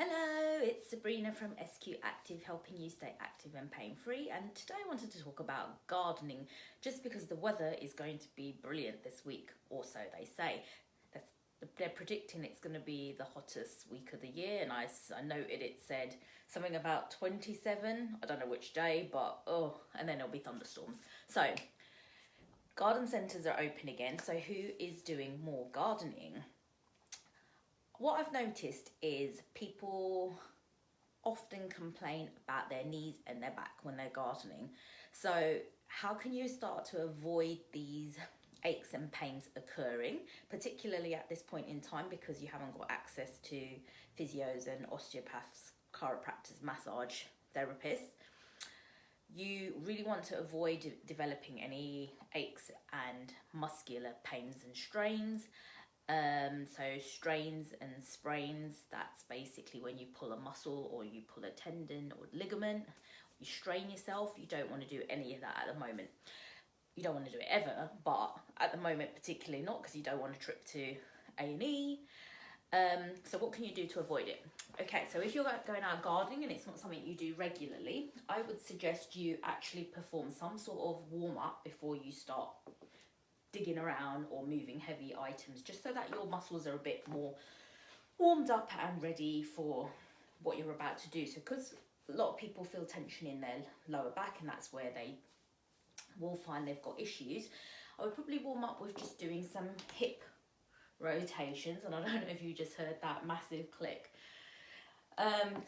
Hello, it's Sabrina from SQ Active, helping you stay active and pain-free. And today I wanted to talk about gardening, just because the weather is going to be brilliant this week, or so they say. They're predicting it's going to be the hottest week of the year, and I noted it said something about 27, I don't know which day, but and then there'll be thunderstorms. So, garden centres are open again, so who is doing more gardening? What I've noticed is people often complain about their knees and their back when they're gardening. So how can you start to avoid these aches and pains occurring, particularly at this point in time because you haven't got access to physios and osteopaths, chiropractors, massage therapists? You really want to avoid developing any aches and muscular pains and strains. So strains and sprains, that's basically when you pull a muscle or you pull a tendon or ligament, you strain yourself. You don't want to do any of that at the moment. You don't want to do it ever, but at the moment particularly not, because you don't want to trip to A&E. So what can you do to avoid it? Okay, so if you're going out gardening and it's not something you do regularly, I would suggest you actually perform some sort of warm-up before you start digging around or moving heavy items, just so that your muscles are a bit more warmed up and ready for what you're about to do. So because a lot of people feel tension in their lower back, and that's where they will find they've got issues, I would probably warm up with just doing some hip rotations. And I don't know if you just heard that massive click.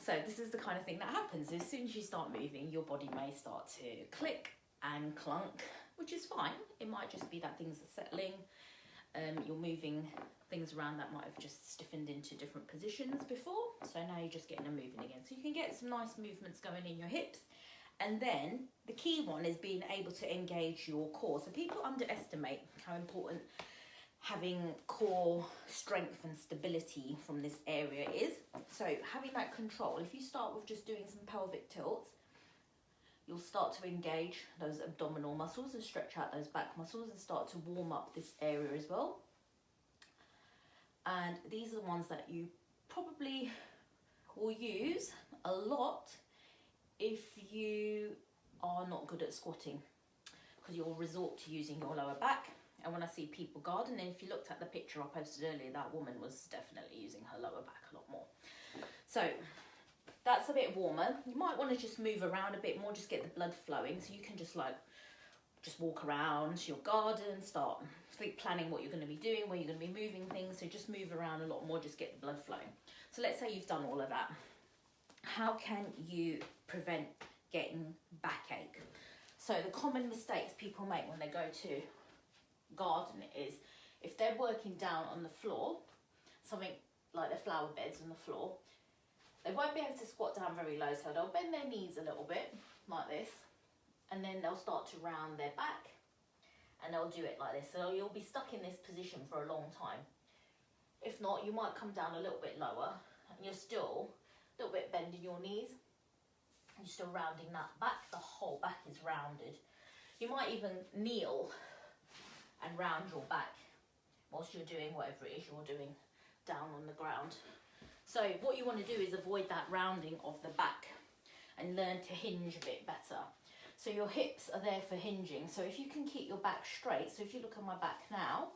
So this is the kind of thing that happens. As soon as you start moving, your body may start to click and clunk, which is fine. It might just be that things are settling. You're moving things around that might have just stiffened into different positions before. So now you're just getting them moving again. So you can get some nice movements going in your hips. And then the key one is being able to engage your core. So people underestimate how important having core strength and stability from this area is. So having that control, if you start with just doing some pelvic tilts, you'll start to engage those abdominal muscles and stretch out those back muscles and start to warm up this area as well. And these are the ones that you probably will use a lot if you are not good at squatting, because you'll resort to using your lower back. And when I see people gardening, if you looked at the picture I posted earlier, that woman was definitely using her lower back a lot more. So that's a bit warmer. You might want to just move around a bit more, just get the blood flowing, so you can just walk around your garden, start planning what you're going to be doing, where you're going to be moving things. So just move around a lot more, just get the blood flowing. So let's say you've done all of that. How can you prevent getting backache? So the common mistakes people make when they go to garden is, if they're working down on the floor, something like their flower beds on the floor, they won't be able to squat down very low, so they'll bend their knees a little bit, like this, and then they'll start to round their back, and they'll do it like this. So you'll be stuck in this position for a long time. If not, you might come down a little bit lower, and you're still a little bit bending your knees, and you're still rounding that back. The whole back is rounded. You might even kneel and round your back whilst you're doing whatever it is you're doing down on the ground. So what you want to do is avoid that rounding of the back and learn to hinge a bit better. So your hips are there for hinging. So if you can keep your back straight, so if you look at my back now,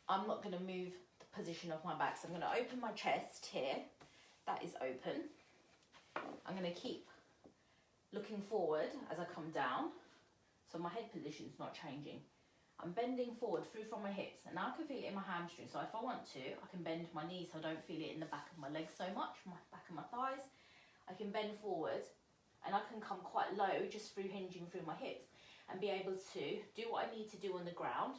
I'm not going to move the position of my back. So I'm going to open my chest here. That is open. I'm going to keep looking forward as I come down. So my head position is not changing. I'm bending forward through from my hips, and now I can feel it in my hamstring. So if I want to, I can bend my knees so I don't feel it in the back of my legs so much, my back of my thighs. I can bend forward, and I can come quite low just through hinging through my hips and be able to do what I need to do on the ground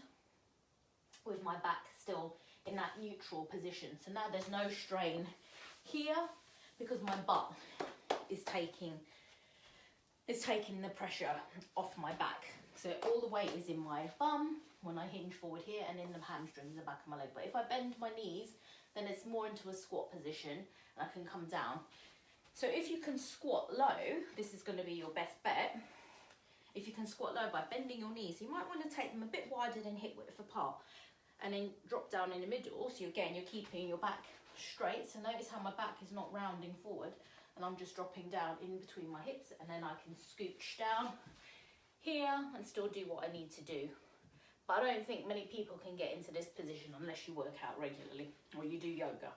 with my back still in that neutral position. So now there's no strain here because my butt is taking the pressure off my back. So all the weight is in my bum when I hinge forward here, and in the hamstrings, the back of my leg. But if I bend my knees, then it's more into a squat position, and I can come down. So if you can squat low, this is going to be your best bet. If you can squat low by bending your knees, you might want to take them a bit wider than hip width apart. and then drop down in the middle. So again, you're keeping your back straight. So notice how my back is not rounding forward, and I'm just dropping down in between my hips, and then I can scooch down here and still do what I need to do. But I don't think many people can get into this position unless you work out regularly or you do yoga.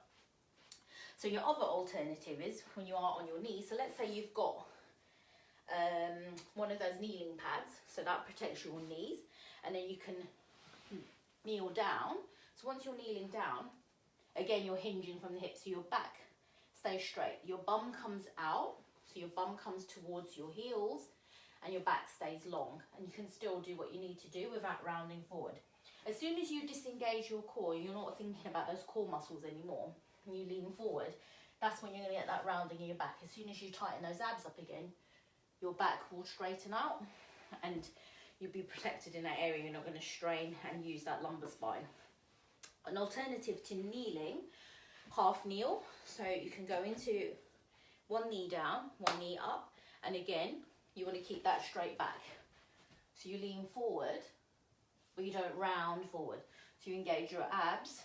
So your other alternative is when you are on your knees. So let's say you've got one of those kneeling pads, so that protects your knees, and then you can kneel down. So once you're kneeling down, again, you're hinging from the hips, so your back stays straight. Your bum comes out, so your bum comes towards your heels, and your back stays long, and you can still do what you need to do without rounding forward. As soon as you disengage your core, you're not thinking about those core muscles anymore, and you lean forward, that's when you're going to get that rounding in your back. As soon as you tighten those abs up again, your back will straighten out, and you'll be protected in that area. You're not going to strain and use that lumbar spine. An alternative to kneeling, half kneel. So you can go into one knee down, one knee up, and again, you want to keep that straight back. So you lean forward, but you don't round forward. So you engage your abs,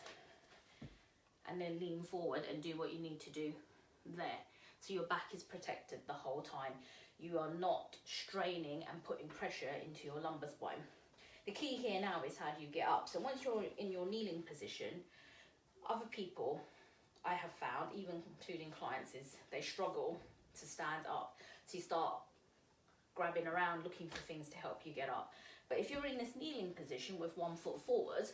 and then lean forward and do what you need to do there. So your back is protected the whole time. You are not straining and putting pressure into your lumbar spine. The key here now is how do you get up. So once you're in your kneeling position, other people I have found, even including clients, is they struggle to stand up. So you start grabbing around looking for things to help you get up. But if you're in this kneeling position with one foot forward,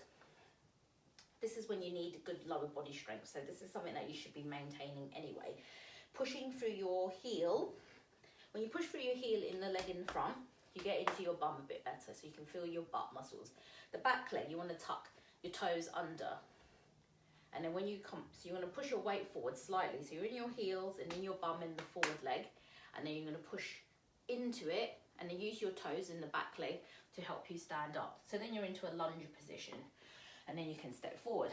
this is when you need good lower body strength. So this is something that you should be maintaining anyway. Pushing through your heel. When you push through your heel in the leg in front, you get into your bum a bit better, so you can feel your butt muscles. The back leg, you want to tuck your toes under. And then when you come, so you want to push your weight forward slightly. So you're in your heels and in your bum in the forward leg. And then you're going to push into it and then use your toes in the back leg to help you stand up. So then you're into a lunge position, and then you can step forward.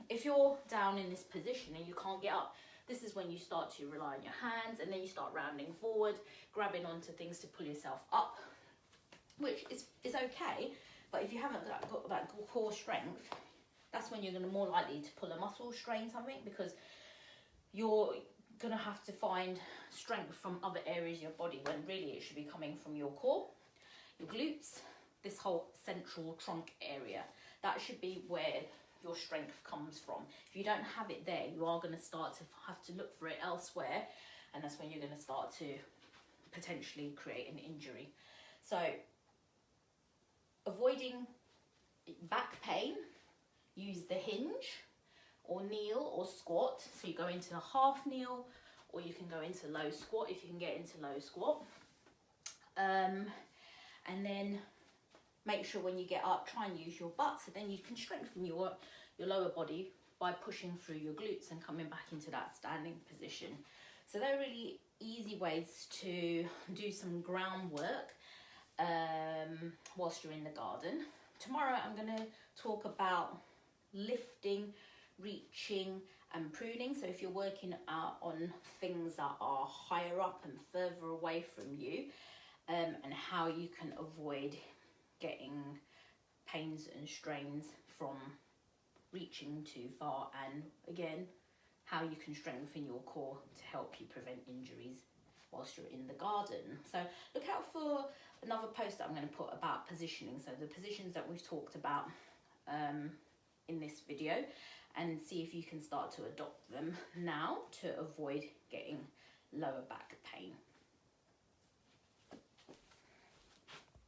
If you're down in this position and you can't get up, this is when you start to rely on your hands, and then you start rounding forward, grabbing onto things to pull yourself up, which is okay. But if you haven't got that core strength, that's when you're going to more likely to pull a muscle, strain something, because you're going to have to find strength from other areas of your body when really it should be coming from your core, your glutes, this whole central trunk area. That should be where your strength comes from. If you don't have it there, you are going to start to have to look for it elsewhere, and that's when you're going to start to potentially create an injury. So avoiding back pain, use the hinge or kneel or squat. So you go into a half kneel, or you can go into low squat if you can get into low squat. And then make sure when you get up, try and use your butt, so then you can strengthen your lower body by pushing through your glutes and coming back into that standing position. So they're really easy ways to do some groundwork whilst you're in the garden. Tomorrow I'm going to talk about lifting, reaching and pruning. So if you're working out on things that are higher up and further away from you, and how you can avoid getting pains and strains from reaching too far, and again how you can strengthen your core to help you prevent injuries whilst you're in the garden. So look out for another post that I'm going to put about positioning, so the positions that we've talked about in this video, and see if you can start to adopt them now to avoid getting lower back pain.